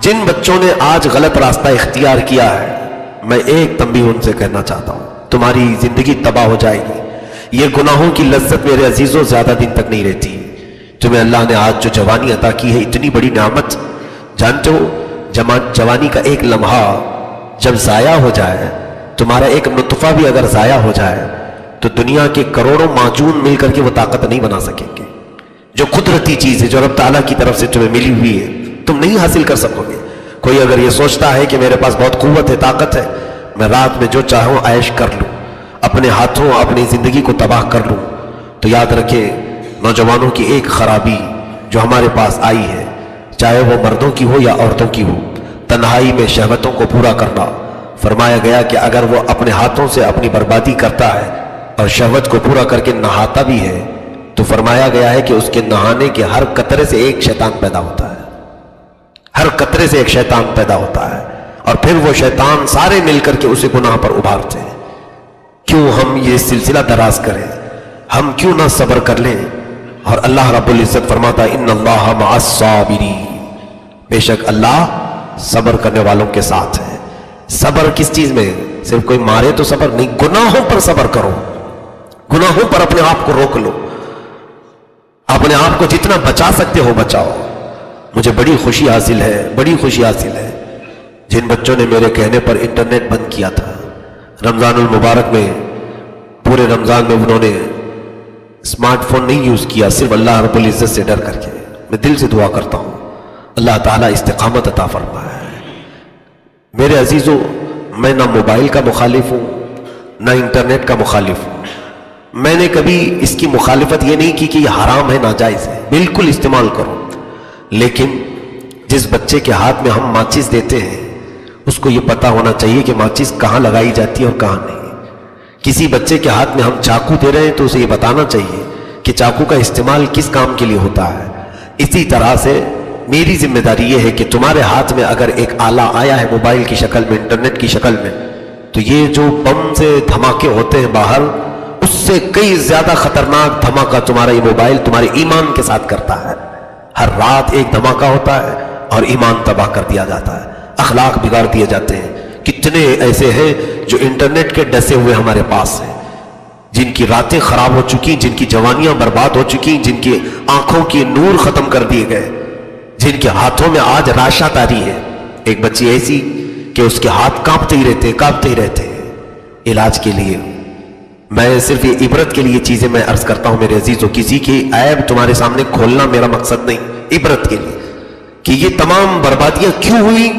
جن بچوں نے آج غلط راستہ اختیار کیا ہے، میں ایک تنبیہ ان سے کہنا چاہتا ہوں، تمہاری زندگی تباہ ہو جائے گی۔ یہ گناہوں کی لذت میرے عزیزوں زیادہ دن تک نہیں رہتی۔ تمہیں اللہ نے آج جو جوانی عطا کی ہے، اتنی بڑی نعمت، جانتے ہو جوانی کا ایک لمحہ جب ضائع ہو جائے، تمہارا ایک نطفہ بھی اگر ضائع ہو جائے تو دنیا کے کروڑوں معجون مل کر کے وہ طاقت نہیں بنا سکیں گے۔ جو قدرتی چیز ہے، جو رب تعالیٰ کی طرف سے تمہیں ملی ہوئی ہے، تم نہیں حاصل کر سکو گے۔ کوئی اگر یہ سوچتا ہے کہ میرے پاس بہت قوت ہے، طاقت ہے، میں رات میں جو چاہوں عیش کر لوں، اپنے ہاتھوں اپنی زندگی کو تباہ کر لوں، تو یاد رکھے نوجوانوں کی ایک خرابی جو ہمارے پاس آئی ہے، چاہے وہ مردوں کی ہو یا عورتوں کی ہو، تنہائی میں شہوتوں کو پورا کرنا۔ فرمایا گیا کہ اگر وہ اپنے ہاتھوں سے اپنی بربادی کرتا ہے اور شہوت کو پورا کر کے نہاتا بھی ہے، تو فرمایا گیا ہے کہ اس کے نہانے کے ہر قطرے سے ایک شیطان پیدا ہوتا ہے، ہر قطرے سے ایک شیطان پیدا ہوتا ہے، اور پھر وہ شیطان سارے مل کر کے اسے گناہ پر ابھارتے ہیں۔ کیوں ہم یہ سلسلہ دراز کریں؟ ہم کیوں نہ صبر کر لیں؟ اور اللہ رب العزت فرماتا ہے ان اللہ مع الصابرین، بے شک اللہ صبر کرنے والوں کے ساتھ ہے۔ صبر کس چیز میں؟ صرف کوئی مارے تو صبر نہیں، گناہوں پر صبر کرو، گناہوں پر اپنے آپ کو روک لو، اپنے آپ کو جتنا بچا سکتے ہو بچاؤ۔ مجھے بڑی خوشی حاصل ہے، بڑی خوشی حاصل ہے جن بچوں نے میرے کہنے پر انٹرنیٹ بند کیا تھا رمضان المبارک میں، پورے رمضان میں انہوں نے اسمارٹ فون نہیں یوز کیا، صرف اللہ رب العزت سے ڈر کر کے۔ میں دل سے دعا کرتا ہوں اللہ تعالیٰ استقامت عطا فرمائے۔ میرے عزیزوں، میں نہ موبائل کا مخالف ہوں نہ انٹرنیٹ کا مخالف ہوں۔ میں نے کبھی اس کی مخالفت یہ نہیں کی کہ یہ حرام ہے، ناجائز ہے، بالکل استعمال کرو، لیکن جس بچے کے ہاتھ میں ہم ماچس دیتے ہیں اس کو یہ پتا ہونا چاہیے کہ ماچس کہاں لگائی جاتی ہے اور کہاں نہیں۔ کسی بچے کے ہاتھ میں ہم چاقو دے رہے ہیں تو اسے یہ بتانا چاہیے کہ چاقو کا استعمال کس کام کے لیے ہوتا ہے۔ اسی طرح سے میری ذمہ داری یہ ہے کہ تمہارے ہاتھ میں اگر ایک آلہ آیا ہے موبائل کی شکل میں، انٹرنیٹ کی شکل میں، تو یہ جو بم سے دھماکے ہوتے ہیں باہر، اس سے کئی زیادہ خطرناک دھماکہ تمہارا یہ موبائل تمہارے ایمان کے ساتھ کرتا ہے۔ ہر رات ایک دھماکہ ہوتا ہے اور ایمان تباہ کر دیا جاتا ہے، اخلاق بگاڑ دیے جاتے ہیں۔ کتنے ایسے ہیں جو انٹرنیٹ کے ڈسے ہوئے ہمارے پاس ہیں، جن کی راتیں خراب ہو چکی، جن کی جوانیاں برباد ہو چکی، جن کی آنکھوں کی نور ختم کر دیے گئے، جن کے ہاتھوں میں آج راشا آ رہی ہے۔ ایک بچی ایسی کہ اس کے ہاتھ کانپتے ہی رہتے ہیں۔ علاج کے لیے میں صرف یہ عبرت کے لیے چیزیں میں عرض کرتا ہوں میرے عزیزوں، کسی کی عیب تمہارے سامنے کھولنا میرا مقصد نہیں، عبرت کے لیے کہ یہ تمام بربادیاں کیوں ہوئی۔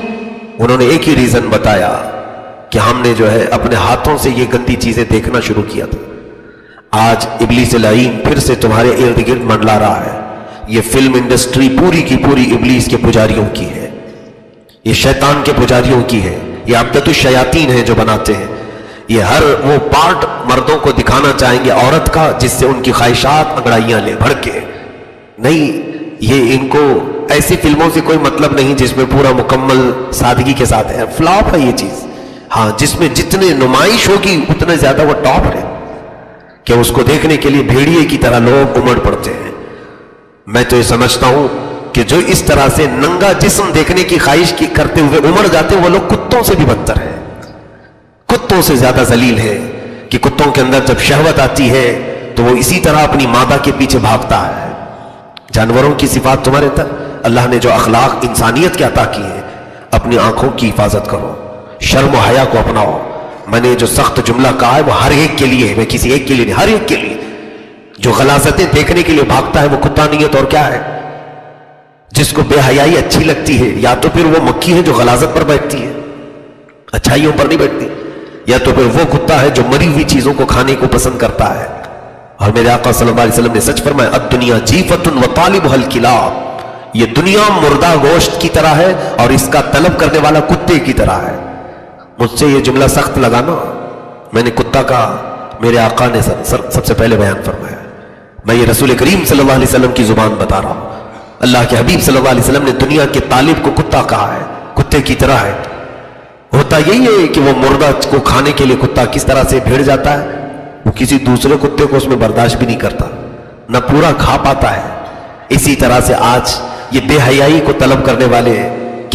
انہوں نے ایک ہی ریزن بتایا کہ ہم نے جو ہے اپنے ہاتھوں سے یہ گندی چیزیں دیکھنا شروع کیا تھا۔ آج ابلیس لعین پھر سے تمہارے ارد گرد منڈلا رہا ہے۔ یہ فلم انڈسٹری پوری کی پوری ابلیس کے پجاریوں کی ہے، یہ شیطان کے پجاریوں کی ہے، یہ عبدت الشیاطین ہیں جو بناتے ہیں۔ یہ ہر وہ پارٹ مردوں کو دکھانا چاہیں گے عورت کا جس سے ان کی خواہشات انگڑائیاں لے بھڑکے۔ نہیں، یہ ان کو ایسی فلموں سے کوئی مطلب نہیں جس میں پورا مکمل سادگی کے ساتھ ہے، فلاپ ہے یہ چیز۔ ہاں، جس میں جتنے نمائش ہوگی اتنے زیادہ وہ ٹاپ ہے کہ اس کو دیکھنے کے لیے بھیڑیے کی طرح لوگ امڑ پڑتے ہیں۔ میں تو یہ سمجھتا ہوں کہ جو اس طرح سے ننگا جسم دیکھنے کی خواہش کی کرتے ہوئے امڑ جاتے ہیں، وہ لوگ کتوں سے بھی بدتر ہیں، کتوں سے زیادہ ذلیل ہے۔ کہ کتوں کے اندر جب شہوت آتی ہے تو وہ اسی طرح اپنی مادہ کے پیچھے بھاگتا ہے۔ جانوروں کی صفات تمہارے اندر، اللہ نے جو اخلاق انسانیت کے عطا کی ہے، اپنی آنکھوں کی حفاظت کرو، شرم و حیا کو اپناؤ۔ میں نے جو سخت جملہ کہا ہے وہ ہر ایک کے لیے ہے، میں کسی ایک کے لیے نہیں، ہر ایک کے لیے۔ جو غلاظتیں دیکھنے کے لیے بھاگتا ہے وہ کتا نہیں ہے تو اور کیا ہے؟ جس کو بے حیائی اچھی لگتی ہے، یا تو پھر وہ مکھی ہے جو غلاظت پر بیٹھتی ہے، اچھائیوں پر نہیں بیٹھتی، یا تو پھر وہ کتا ہے جو مری ہوئی چیزوں کو کھانے کو پسند کرتا ہے۔ اور میرے آقا صلی اللہ علیہ وسلم نے سچ فرمایا الدنیا جیفۃ وطالبها الکلاب، یہ دنیا مردہ گوشت کی طرح ہے اور اس کا طلب کرنے والا کتے کی طرح ہے۔ مجھ سے یہ جملہ سخت لگا نا، میں نے کتا کہا، میرے آقا نے سب سے پہلے بیان فرمایا۔ میں یہ رسول کریم صلی اللہ علیہ وسلم کی زبان بتا رہا ہوں۔ اللہ کے حبیب صلی اللہ علیہ وسلم نے دنیا کے طالب کو کتا کہا ہے، کتے کی طرح ہے۔ ہوتا یہی ہے کہ وہ مردہ کو کھانے کے لیے کتا کس طرح سے بھیڑ جاتا ہے، وہ کسی دوسرے کتے کو اس میں برداشت بھی نہیں کرتا، نہ پورا کھا پاتا ہے۔ اسی طرح سے آج یہ بے حیائی کو طلب کرنے والے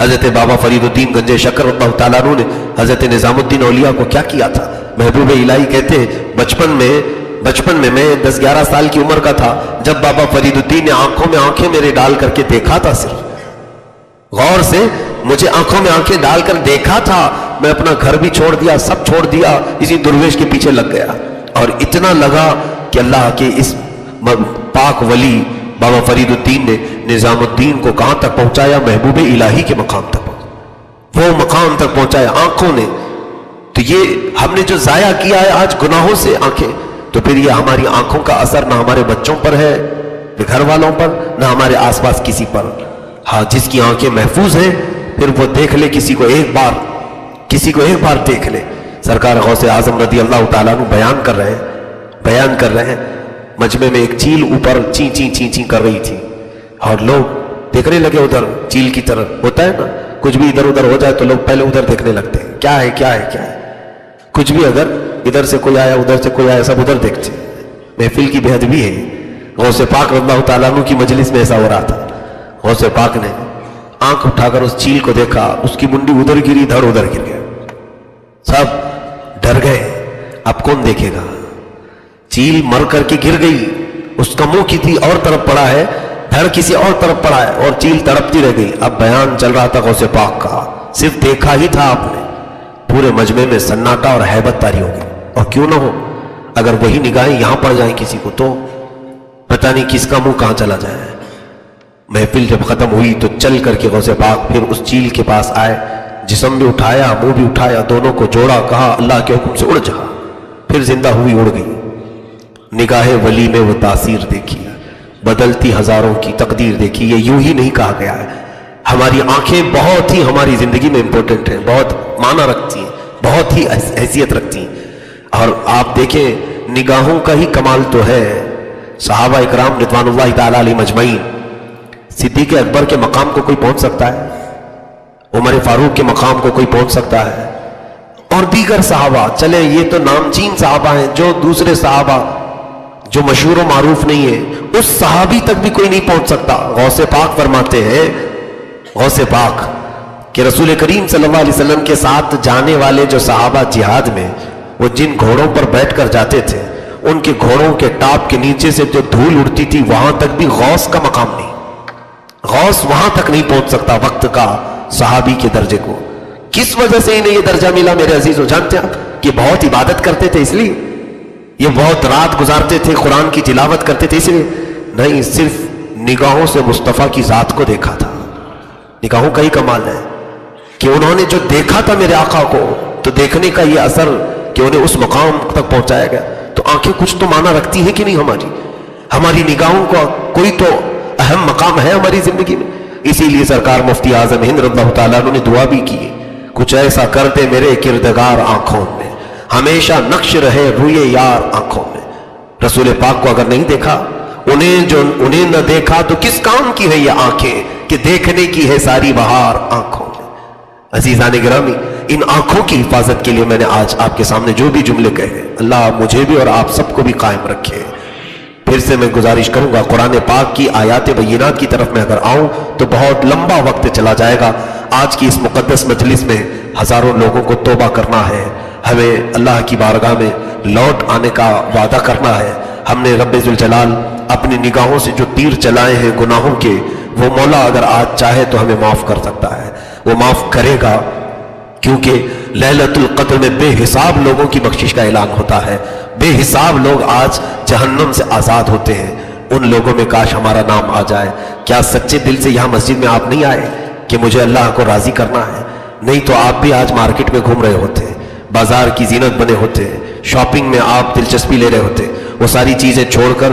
حضرت بابا فریدالدین گنج شکر اللہ تعالیٰ عنہ نے حضرت نظام الدین اولیاء کو کیا کیا تھا. محبوب الہی کہتے ہیں بچپن میں میں 10-11 سال کی عمر کا تھا جب بابا فریدالدین نے آنکھوں میں آنکھیں میرے ڈال کر کے دیکھا تھا. صرف غور سے مجھے آنکھوں میں آنکھیں ڈال کر دیکھا تھا. میں اپنا گھر بھی چھوڑ دیا, سب چھوڑ دیا, اسی درویش کے پیچھے لگ گیا. اور اتنا لگا کہ اللہ کے اس پاک ولی بابا فریدالدین نے نظام الدین کو کہاں تک پہنچایا؟ محبوب الہی کے مقام تک, وہ مقام تک پہنچایا آنکھوں نے. تو یہ ہم نے جو ضائع کیا ہے آج گناہوں سے آنکھیں, تو پھر یہ ہماری آنکھوں کا اثر نہ ہمارے بچوں پر ہے, گھر والوں پر, نہ ہمارے آس پاس کسی پر. ہاں, جس کی آنکھیں محفوظ ہیں پھر وہ دیکھ لے کسی کو ایک بار دیکھ لے. سرکار غوث اعظم رضی اللہ تعالیٰ عنہ بیان کر رہے ہیں مجمع میں ایک چیل اوپر چیں چیں چیں چیں کر رہی تھی, اور لوگ دیکھنے لگے ادھر چیل کی طرف. ہوتا ہے نا, کچھ بھی ادھر ادھر ہو جائے تو لوگ پہلے ادھر دیکھنے لگتے ہیں, کیا ہے. کچھ بھی اگر ادھر سے کوئی آیا ادھر سے کوئی آیا سب ادھر دیکھتے ہیں. محفل کی بے ادبی ہے. غوث پاک رضی اللہ تعالیٰ عنہ کی مجلس میں ایسا ہو رہا تھا. غوث پاک نے آنکھ اٹھا کر اس چیل کو دیکھا, اس کی منڈی ادھر گری, دھڑ ادھر گر گیا. سب ڈر گئے, اب کون دیکھے گا؟ چیل مر کر کے گر گئی, اس کا منہ کسی اور طرف پڑا ہے, دھڑ کسی اور طرف پڑا ہے, اور چیل تڑپتی رہ گئی. اب بیان چل رہا تھا غوث پاک کا, صرف دیکھا ہی تھا آپ نے. پورے مجمع میں سناٹا اور ہیبت طاری ہو گئی. اور کیوں نہ ہو, اگر وہی نگاہیں یہاں پڑ جائیں کسی کو تو پتہ نہیں کس کا منہ کہاں چلا جائے. محفل جب ختم ہوئی تو چل کر کے غوث پاک پھر اس چیل کے پاس آئے, جسم بھی اٹھایا, منہ بھی اٹھایا, دونوں کو جوڑا, کہا اللہ کے حکم سے اڑ جا. پھر زندہ ہوئی, اڑ گئی. نگاہ ولی میں وہ تاثیر دیکھی, بدلتی ہزاروں کی تقدیر دیکھی. یہ یوں ہی نہیں کہا گیا ہے. ہماری آنکھیں بہت ہی ہماری زندگی میں امپورٹنٹ ہیں, بہت معنی رکھتی ہیں, بہت ہی حیثیت رکھتی ہیں. اور آپ دیکھیں نگاہوں کا ہی کمال تو ہے. صحابہ اکرام رضوان اللہ تعالی علیہ مجمعین, صدیق اکبر کے مقام کو کوئی پہنچ سکتا ہے؟ عمر فاروق کے مقام کو کوئی پہنچ سکتا ہے؟ اور دیگر صحابہ, چلے یہ تو نامچین صحابہ ہیں, جو دوسرے صحابہ جو مشہور و معروف نہیں ہے اس صحابی تک بھی کوئی نہیں پہنچ سکتا. غوث پاک فرماتے ہیں, غوث پاک کہ رسول کریم صلی اللہ علیہ وسلم کے ساتھ جانے والے جو صحابہ جہاد میں وہ جن گھوڑوں پر بیٹھ کر جاتے تھے, ان کے گھوڑوں کے ٹاپ کے نیچے سے جو دھول اڑتی تھی وہاں تک بھی غوث کا مقام نہیں. غوث وہاں تک نہیں پہنچ سکتا وقت کا صحابی کے درجے کو. کس وجہ سے انہیں یہ درجہ ملا میرے عزیزو؟ جانتے ہیں آپ کہ بہت عبادت کرتے تھے اس لیے, یہ بہت رات گزارتے تھے, قرآن کی تلاوت کرتے تھے اس لیے نہیں, صرف نگاہوں سے مصطفیٰ کی ذات کو دیکھا تھا. نگاہوں کا ہی کمال ہے کہ انہوں نے جو دیکھا تھا میرے آقا کو, تو دیکھنے کا یہ اثر کہ انہیں اس مقام تک پہنچایا گیا. تو آنکھیں کچھ تو معنی رکھتی ہیں کہ نہیں؟ ہماری نگاہوں کا کوئی تو اہم مقام ہے ہماری زندگی میں. اسی لیے سرکار مفتی اعظم ہند رضی اللہ تعالیٰ عنہ نے دعا بھی کی, کچھ ایسا کرتے میرے کردگار آنکھوں میں, ہمیشہ نقش رہے روئے یار آنکھوں میں. رسول پاک کو اگر نہیں دیکھا, انہیں نہ دیکھا تو کس کام کی ہے یہ آنکھیں کہ دیکھنے کی ہے ساری بہار آنکھوں میں. عزیزان گرامی, ان آنکھوں کی حفاظت کے لیے میں نے آج آپ کے سامنے جو بھی جملے کہے, اللہ مجھے بھی اور آپ سب کو بھی قائم رکھے. پھر سے میں گزارش کروں گا, قرآن پاک کی آیات بینات کی طرف میں اگر آؤں تو بہت لمبا وقت چلا جائے گا. آج کی اس مقدس مجلس میں ہزاروں لوگوں کو توبہ کرنا ہے, ہمیں اللہ کی بارگاہ میں لوٹ آنے کا وعدہ کرنا ہے. ہم نے رب ذوالجلال اپنی نگاہوں سے جو تیر چلائے ہیں گناہوں کے, وہ مولا اگر آج چاہے تو ہمیں معاف کر سکتا ہے, وہ معاف کرے گا. کیونکہ لیلۃ القدر میں بے حساب لوگوں کی بخشش کا اعلان ہوتا ہے, بے حساب لوگ آج جہنم سے آزاد ہوتے ہیں. ان لوگوں میں کاش ہمارا نام آ جائے. کیا سچے دل سے یہاں مسجد میں آپ نہیں آئے کہ مجھے اللہ کو راضی کرنا ہے؟ نہیں تو آپ بھی آج مارکیٹ میں گھوم رہے ہوتے, بازار کی زینت بنے ہوتے, شاپنگ میں آپ دلچسپی لے رہے ہوتے. وہ ساری چیزیں چھوڑ کر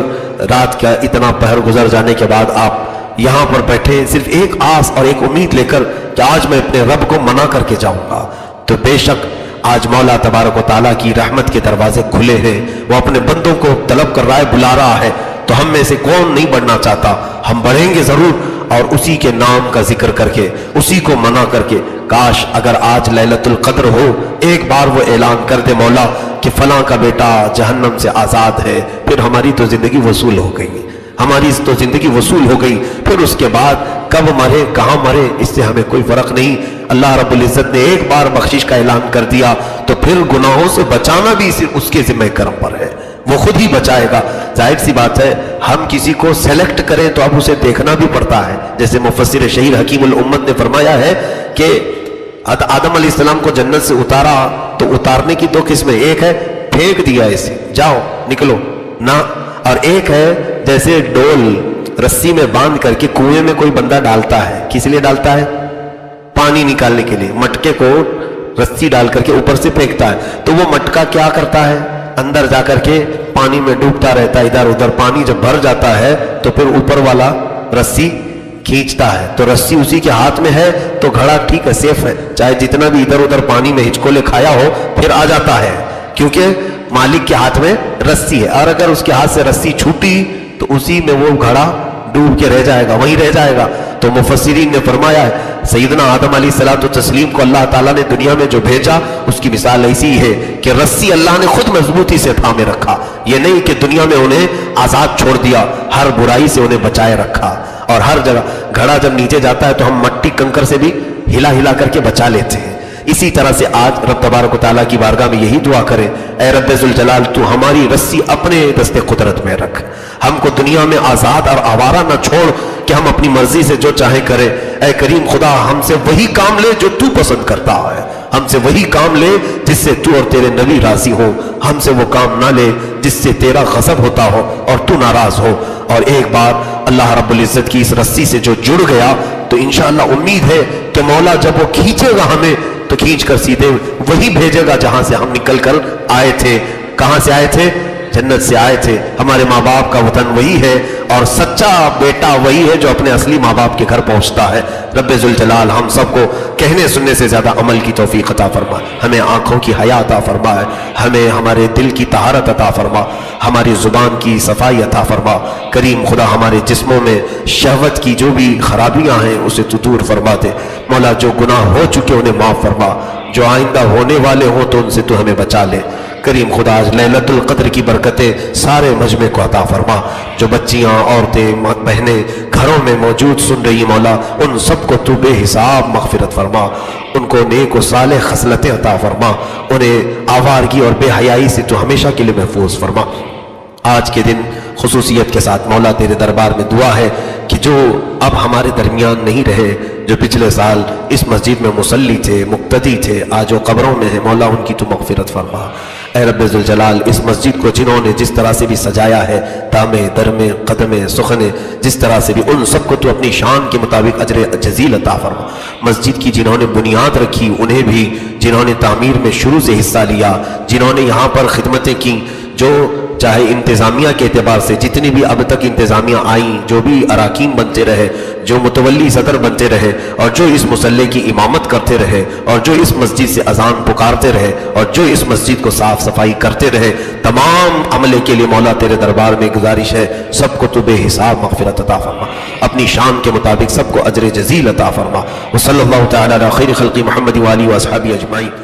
رات کا اتنا پہر گزر جانے کے بعد آپ یہاں پر بیٹھے صرف ایک آس اور ایک امید لے کر کہ آج میں اپنے رب کو منا کر کے جاؤں گا. تو بے شک آج مولا تبارک و تعالیٰ کی رحمت کے دروازے کھلے ہیں, وہ اپنے بندوں کو طلب کر رہا ہے, بلا رہا ہے. تو ہم میں سے کون نہیں بڑھنا چاہتا؟ ہم بڑھیں گے ضرور, اور اسی کے نام کا ذکر کر کے, اسی کو منا کر کے. کاش اگر آج لیلۃ القدر ہو, ایک بار وہ اعلان کر دے مولا کہ فلاں کا بیٹا جہنم سے آزاد ہے, پھر ہماری تو زندگی وصول ہو گئی, ہماری تو زندگی وصول ہو گئی. پھر اس کے بعد کب مرے کہاں مرے اس سے ہمیں کوئی فرق نہیں. اللہ رب العزت نے ایک بار بخشش کا اعلان کر دیا تو پھر گناہوں سے بچانا بھی اس کے ذمہ کرم پر ہے, وہ خود ہی بچائے گا. ظاہر سی بات ہے ہم کسی کو سیلیکٹ کریں تو اب اسے دیکھنا بھی پڑتا ہے. جیسے مفسر شہیر حکیم الامت نے فرمایا ہے کہ آدم علیہ السلام کو جنت سے اتارا تو اتارنے کی دو قسمیں, ایک ہے پھینک دیا اسے جاؤ نکلو نہ, اور ایک ہے جیسے ڈول رسی میں باندھ کر کے کنویں میں کوئی بندہ ڈالتا ہے. کس لیے ڈالتا ہے؟ پانی نکالنے کے لیے. مٹکے کو رسی ڈال کر کے اوپر سے پھینکتا ہے تو وہ مٹکا کیا کرتا ہے؟ اندر جا کر کے پانی میں ڈوبتا رہتا ہے ادھر ادھر. پانی جب بھر جاتا ہے تو پھر اوپر والا رسی کھینچتا ہے, تو رسی اسی کے ہاتھ میں ہے تو گھڑا ٹھیک ہے, سیف ہے, چاہے جتنا بھی ادھر ادھر پانی میں ہچکولے کھایا ہو پھر آ جاتا ہے, کیونکہ مالک کے ہاتھ میں رسی ہے. اور اگر اس کے ہاتھ سے رسی چھوٹی تو اسی میں وہ گھڑا ڈوب کے رہ جائے گا, وہیں رہ جائے گا. تو مفسرین نے فرمایا ہے سیدنا آدم علیہ الصلوۃ والتسلیم کو اللہ تعالیٰ نے دنیا میں جو بھیجا اس کی مثال ایسی ہے کہ رسی اللہ نے خود مضبوطی سے تھامے رکھا. یہ نہیں کہ دنیا میں انہیں آزاد چھوڑ دیا, ہر برائی سے انہیں بچائے رکھا. اور ہر جگہ گھڑا جب نیچے جاتا ہے تو ہم مٹی کنکر سے بھی ہلا ہلا کر کے بچا لیتے ہیں. اسی طرح سے آج رب تبارک و تعالیٰ کی بارگاہ میں یہی دعا کریں, اے رب ذوالجلال تو ہماری رسی اپنے دست قدرت میں رکھ, ہم کو دنیا میں آزاد اور آوارہ نہ چھوڑ کہ ہم اپنی مرضی سے جو چاہیں کریں. اے کریم خدا ہم سے وہی کام لے جو تو پسند کرتا ہے, ہم سے وہی کام لے جس سے تو اور تیرے نبی راضی ہو, ہم سے وہ کام نہ لے جس سے تیرا غضب ہوتا ہو اور تو ناراض ہو. اور ایک بار اللہ رب العزت کی اس رسی سے جو جڑ گیا تو انشاءاللہ امید ہے کہ مولا جب وہ کھینچے گا ہمیں تو کھینچ کر سیدھے وہی بھیجے گا جہاں سے ہم نکل کر آئے تھے. کہاں سے آئے تھے؟ جنت سے آئے تھے. ہمارے ماں باپ کا وطن وہی ہے اور سچا بیٹا وہی ہے جو اپنے اصلی ماں باپ کے گھر پہنچتا ہے. رب ذوالجلال ہم سب کو کہنے سننے سے زیادہ عمل کی توفیق عطا فرما, ہمیں آنکھوں کی حیا عطا فرما, ہمیں ہمارے دل کی طہارت عطا فرما, ہماری زبان کی صفائی عطا فرما. کریم خدا ہمارے جسموں میں شہوت کی جو بھی خرابیاں ہیں اسے تو دور فرما دے. مولا جو گناہ ہو چکے انہیں معاف فرما, جو آئندہ ہونے والے ہوں تو ان سے تو ہمیں بچا لے. کریم خدا آج لیلۃ القدر کی برکتیں سارے مجمع کو عطا فرما. جو بچیاں عورتیں بہنیں گھروں میں موجود سن رہی مولا ان سب کو تو بے حساب مغفرت فرما, ان کو نیک و صالح خصلتیں عطا فرما, انہیں آوارگی اور بے حیائی سے تو ہمیشہ کے لیے محفوظ فرما. آج کے دن خصوصیت کے ساتھ مولا تیرے دربار میں دعا ہے کہ جو اب ہمارے درمیان نہیں رہے, جو پچھلے سال اس مسجد میں مصلی تھے, مقتدی تھے, آج وہ قبروں میں ہیں, مولا ان کی تو مغفرت فرما. اے رب ذوالجلال اس مسجد کو جنہوں نے جس طرح سے بھی سجایا ہے, تامے درمے قدمے سخنے جس طرح سے بھی, ان سب کو تو اپنی شان کے مطابق اجر جزیل عطا فرما. مسجد کی جنہوں نے بنیاد رکھی انہیں بھی, جنہوں نے تعمیر میں شروع سے حصہ لیا, جنہوں نے یہاں پر خدمتیں کی, جو چاہے انتظامیہ کے اعتبار سے جتنی بھی اب تک انتظامیہ آئیں, جو بھی اراکین بنتے رہے, جو متولی صدر بنتے رہے, اور جو اس مصلی کی امامت کرتے رہے, اور جو اس مسجد سے اذان پکارتے رہے, اور جو اس مسجد کو صاف صفائی کرتے رہے, تمام عملے کے لیے مولا تیرے دربار میں گزارش ہے سب کو تو بے حساب مغفرت عطا فرما, اپنی شان کے مطابق سب کو اجر جزیل عطا فرما. وصلی اللہ تعالی علی خیر خلق محمد و آلہ و اصحابہ اجمعین.